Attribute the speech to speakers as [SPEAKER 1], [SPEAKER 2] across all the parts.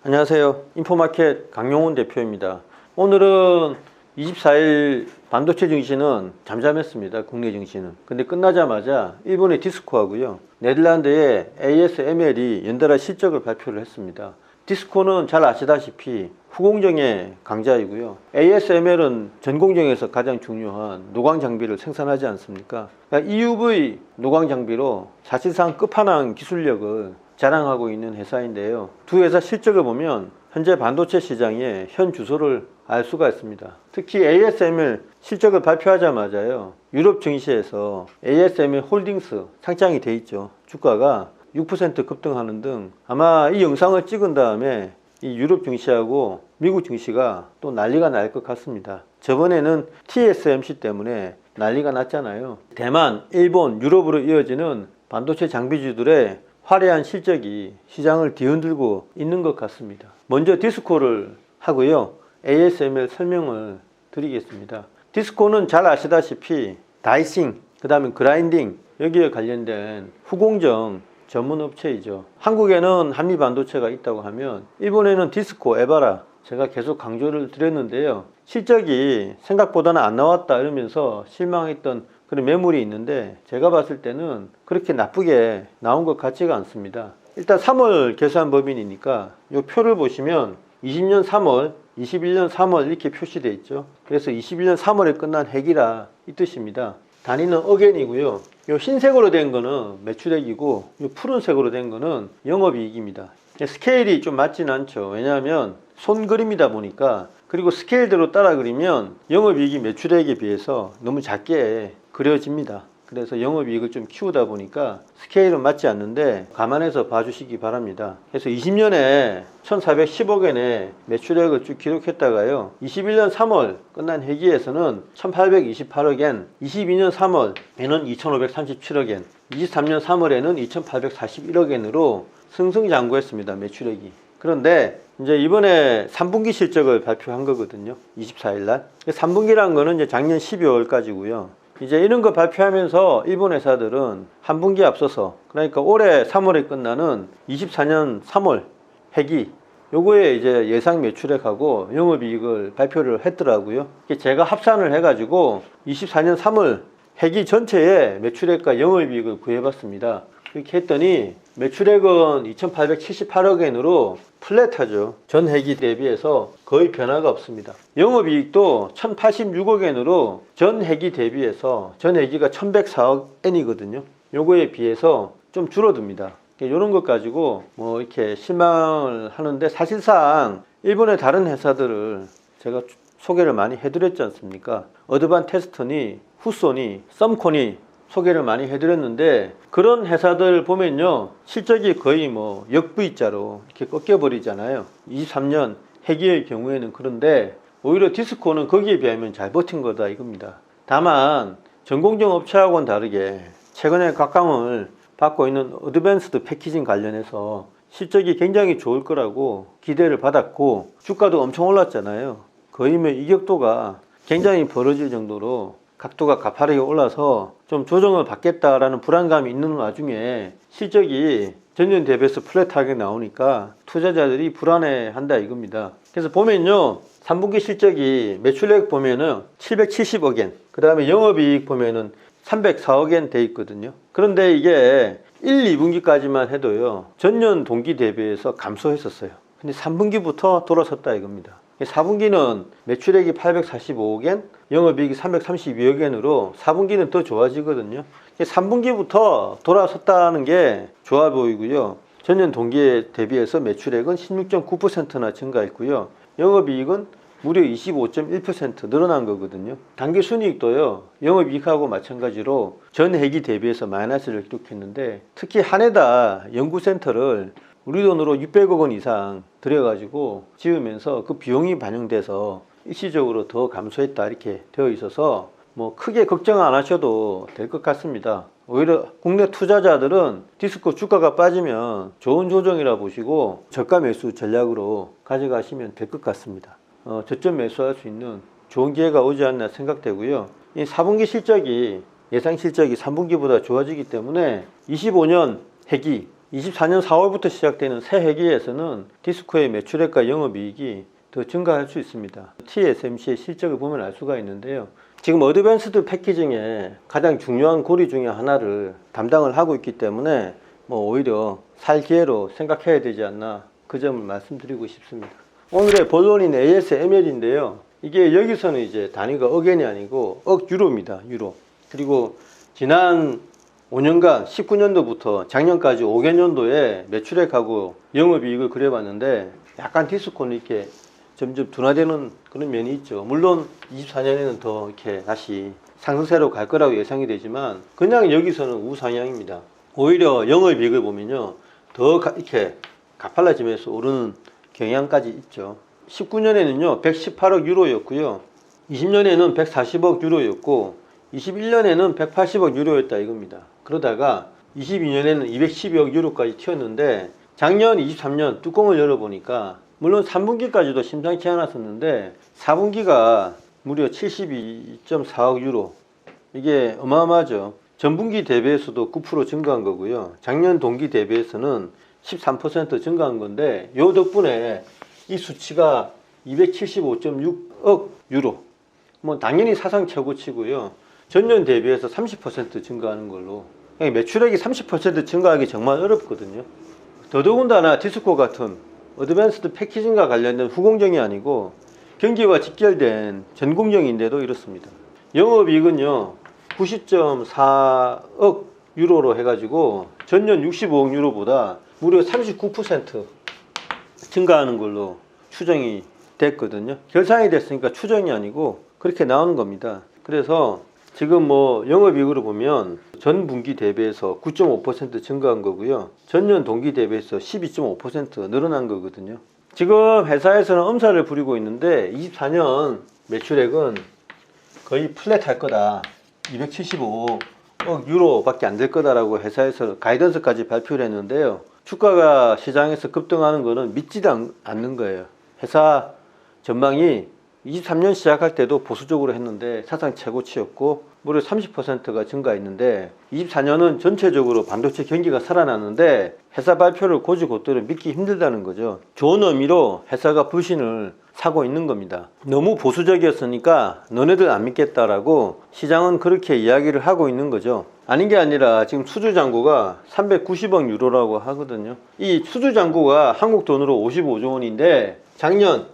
[SPEAKER 1] 안녕하세요. 인포마켓 강용훈 대표입니다. 오늘은 24일 반도체 증시는 잠잠했습니다. 국내 증시는. 근데 끝나자마자 일본의 디스코하고요, 네덜란드의 ASML이 연달아 실적을 발표를 했습니다. 디스코는 잘 아시다시피 후공정의 강자이고요, ASML은 전공정에서 가장 중요한 노광 장비를 생산하지 않습니까? 그러니까 EUV 노광 장비로 사실상 끝판왕 기술력을 자랑하고 있는 회사인데요. 두 회사 실적을 보면 현재 반도체 시장의 현 주소를 알 수가 있습니다. 특히 ASML 실적을 발표하자마자요, 유럽 증시에서 ASML 홀딩스 상장이 돼 있죠. 주가가 6% 급등하는 등 아마 이 영상을 찍은 다음에 이 유럽 증시하고 미국 증시가 또 난리가 날 것 같습니다. 저번에는 TSMC 때문에 난리가 났잖아요. 대만, 일본, 유럽으로 이어지는 반도체 장비주들의 화려한 실적이 시장을 뒤흔들고 있는 것 같습니다. 먼저 디스코를 하고요, ASML 설명을 드리겠습니다. 디스코는 잘 아시다시피 다이싱, 그 다음에 그라인딩, 여기에 관련된 후공정 전문 업체이죠. 한국에는 한미반도체가 있다고 하면 일본에는 디스코, 에바라, 제가 계속 강조를 드렸는데요. 실적이 생각보다는 안 나왔다 이러면서 실망했던 그런 매물이 있는데, 제가 봤을 때는 그렇게 나쁘게 나온 것 같지가 않습니다. 일단 3월 결산법인이니까 이 표를 보시면 20년 3월, 21년 3월 이렇게 표시되어 있죠. 그래서 21년 3월에 끝난 해기라 이 뜻입니다. 단위는 억엔이고요. 이 흰색으로 된 거는 매출액이고, 이 푸른색으로 된 거는 영업이익입니다. 스케일이 좀 맞지는 않죠. 왜냐하면 손그림이다 보니까, 그리고 스케일대로 따라 그리면 영업이익이 매출액에 비해서 너무 작게 그려집니다. 그래서 영업이익을 좀 키우다 보니까 스케일은 맞지 않는데 감안해서 봐주시기 바랍니다. 그래서 20년에 1410억엔의 매출액을 쭉 기록했다가요, 21년 3월 끝난 해기에서는 1828억엔, 22년 3월에는 2537억엔, 23년 3월에는 2841억엔으로 승승장구했습니다. 매출액이. 그런데 이제 이번에 3분기 실적을 발표한 거거든요. 24일날. 3분기란 거는 이제 작년 12월까지고요. 이제 이런 거 발표하면서 일본 회사들은 한 분기 앞서서, 그러니까 올해 3월에 끝나는 24년 3월 해기, 요거에 이제 예상 매출액하고 영업이익을 발표를 했더라고요. 제가 합산을 해가지고 24년 3월 해기 전체의 매출액과 영업이익을 구해봤습니다. 이렇게 했더니 매출액은 2878억엔으로 플랫하죠. 전 해기 대비해서 거의 변화가 없습니다. 영업이익도 1086억엔으로 전 해기 대비해서, 전 해기가 1104억엔이거든요. 요거에 비해서 좀 줄어듭니다. 이런 것 가지고 뭐 이렇게 실망을 하는데, 사실상 일본의 다른 회사들을 제가 소개를 많이 해드렸지 않습니까? 어드반테스트니, 후소니, 썸코니 소개를 많이 해드렸는데, 그런 회사들 보면요, 실적이 거의 뭐 역V자로 이렇게 꺾여버리잖아요. 23년 해기의 경우에는. 그런데 오히려 디스코는 거기에 비하면 잘 버틴 거다 이겁니다. 다만 전공정 업체하고는 다르게 최근에 각광을 받고 있는 어드밴스드 패키징 관련해서 실적이 굉장히 좋을 거라고 기대를 받았고, 주가도 엄청 올랐잖아요. 거의 뭐 이격도가 굉장히 벌어질 정도로 각도가 가파르게 올라서 좀 조정을 받겠다라는 불안감이 있는 와중에 실적이 전년 대비해서 플랫하게 나오니까 투자자들이 불안해한다 이겁니다. 그래서 보면요, 3분기 실적이 매출액 보면은 770억엔, 그 다음에 영업이익 보면은 304억엔 돼 있거든요. 그런데 이게 1, 2분기까지만 해도요, 전년 동기 대비해서 감소했었어요. 근데 3분기부터 돌아섰다 이겁니다. 4분기는 매출액이 845억엔, 영업이익이 332억엔으로 4분기는 더 좋아지거든요. 3분기부터 돌아섰다는 게 좋아 보이고요. 전년 동기에 대비해서 매출액은 16.9%나 증가했고요. 영업이익은 무려 25.1% 늘어난 거거든요. 당기순이익도요, 영업이익하고 마찬가지로 전 해기 대비해서 마이너스를 기록했는데, 특히 하네다 연구센터를 우리 돈으로 600억 원 이상 들여가지고 지으면서 그 비용이 반영돼서 일시적으로 더 감소했다 이렇게 되어 있어서 뭐 크게 걱정 안 하셔도 될 것 같습니다. 오히려 국내 투자자들은 디스코 주가가 빠지면 좋은 조정이라 보시고 저가 매수 전략으로 가져가시면 될 것 같습니다. 저점 매수할 수 있는 좋은 기회가 오지 않나 생각되고요. 이 4분기 실적이, 예상 실적이 3분기보다 좋아지기 때문에 25년 해기 24년 4월부터 시작되는 새 회기에서는 디스코의 매출액과 영업이익이 더 증가할 수 있습니다. TSMC의 실적을 보면 알 수가 있는데요. 지금 어드밴스드 패키징의 가장 중요한 고리 중에 하나를 담당을 하고 있기 때문에 오히려 살 기회로 생각해야 되지 않나, 그 점을 말씀드리고 싶습니다. 오늘의 본론인 ASML인데요. 이게 여기서는 이제 단위가 억엔이 아니고 억유로입니다. 유로. 그리고 지난 5년간 19년도부터 작년까지 5개년도에 매출액하고 영업이익을 그려봤는데 약간 디스코는 이렇게 점점 둔화되는 그런 면이 있죠. 물론 24년에는 더 이렇게 다시 상승세로 갈 거라고 예상이 되지만 그냥 여기서는 우상향입니다. 오히려 영업이익을 보면요, 더 이렇게 가팔라지면서 오르는 경향까지 있죠. 19년에는요 118억 유로였고요, 20년에는 140억 유로였고 21년에는 180억 유로였다 이겁니다. 그러다가 22년에는 212억 유로까지 튀었는데 작년 23년 뚜껑을 열어보니까 물론 3분기까지도 심상치 않았었는데 4분기가 무려 72.4억 유로, 이게 어마어마하죠. 전분기 대비해서도 9% 증가한 거고요, 작년 동기 대비해서는 13% 증가한 건데 요 덕분에 이 수치가 275.6억 유로, 당연히 사상 최고치고요, 전년 대비해서 30% 증가하는 걸로, 매출액이 30% 증가하기 정말 어렵거든요. 더더군다나 디스코 같은 어드밴스드 패키징과 관련된 후공정이 아니고 경기와 직결된 전공정인데도 이렇습니다. 영업이익은요 90.4억 유로로 해가지고 전년 65억 유로보다 무려 39% 증가하는 걸로 추정이 됐거든요. 결산이 됐으니까 추정이 아니고 그렇게 나오는 겁니다. 그래서 지금 영업이익으로 보면 전 분기 대비해서 9.5% 증가한 거고요, 전년 동기 대비해서 12.5% 늘어난 거거든요. 지금 회사에서는 엄살을 부리고 있는데 24년 매출액은 거의 플랫 할 거다, 275억 유로밖에 안 될 거다라고 회사에서 가이던스까지 발표를 했는데요. 주가가 시장에서 급등하는 거는 믿지도 않는 거예요. 회사 전망이 23년 시작할 때도 보수적으로 했는데 사상 최고치였고 무려 30%가 증가했는데 24년은 전체적으로 반도체 경기가 살아났는데 회사 발표를 곧이곧대로 믿기 힘들다는 거죠. 좋은 의미로 회사가 불신을 사고 있는 겁니다. 너무 보수적이었으니까 너네들 안 믿겠다라고 시장은 그렇게 이야기를 하고 있는 거죠. 아닌 게 아니라 지금 수주잔고가 390억 유로라고 하거든요. 이 수주잔고가 한국 돈으로 55조 원인데 작년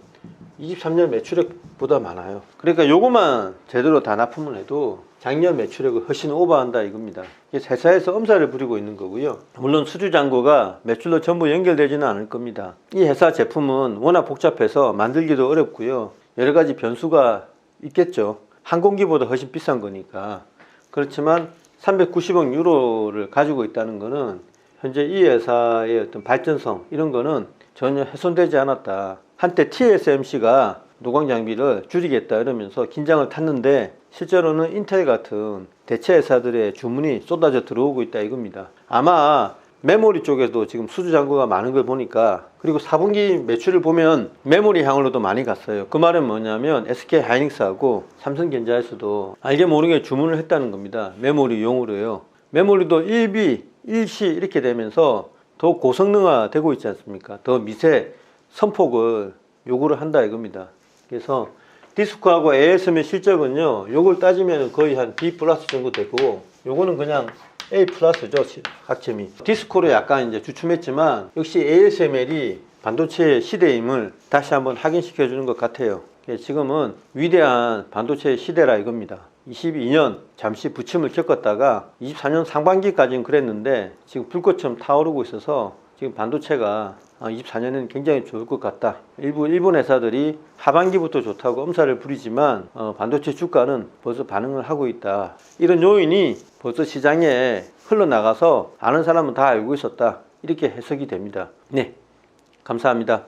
[SPEAKER 1] 23년 매출액보다 많아요. 그러니까 요거만 제대로 다 납품을 해도 작년 매출액을 훨씬 오버한다 이겁니다. 회사에서 엄살을 부리고 있는 거고요. 물론 수주잔고가 매출로 전부 연결되지는 않을 겁니다. 이 회사 제품은 워낙 복잡해서 만들기도 어렵고요, 여러 가지 변수가 있겠죠. 항공기보다 훨씬 비싼 거니까. 그렇지만 390억 유로를 가지고 있다는 거는 현재 이 회사의 어떤 발전성 이런 거는 전혀 훼손되지 않았다. 한때 TSMC가 노광 장비를 줄이겠다 이러면서 긴장을 탔는데 실제로는 인텔 같은 대체 회사들의 주문이 쏟아져 들어오고 있다 이겁니다. 아마 메모리 쪽에도 지금 수주 잔고가 많은 걸 보니까, 그리고 4분기 매출을 보면 메모리 향으로도 많이 갔어요. 그 말은 뭐냐면 SK 하이닉스하고 삼성전자에서도 알게 모르게 주문을 했다는 겁니다. 메모리용으로요. 메모리도 1B, 1C 이렇게 되면서 더 고성능화 되고 있지 않습니까? 더 미세 선폭을 요구를 한다 이겁니다. 그래서 디스코하고 ASM의 실적은요, 요걸 따지면 거의 한 B 플러스 정도 되고 요거는 그냥 A 플러스죠, 학점이. 디스코를 약간 이제 주춤했지만 역시 ASML이 반도체 시대임을 다시 한번 확인시켜 주는 것 같아요. 지금은 위대한 반도체 시대라 이겁니다. 22년 잠시 부침을 겪었다가 24년 상반기까지는 그랬는데 지금 불꽃처럼 타오르고 있어서 지금 반도체가 24년에는 굉장히 좋을 것 같다. 일부 일본 회사들이 하반기부터 좋다고 엄살을 부리지만 반도체 주가는 벌써 반응을 하고 있다. 이런 요인이 벌써 시장에 흘러나가서 아는 사람은 다 알고 있었다. 이렇게 해석이 됩니다. 네, 감사합니다.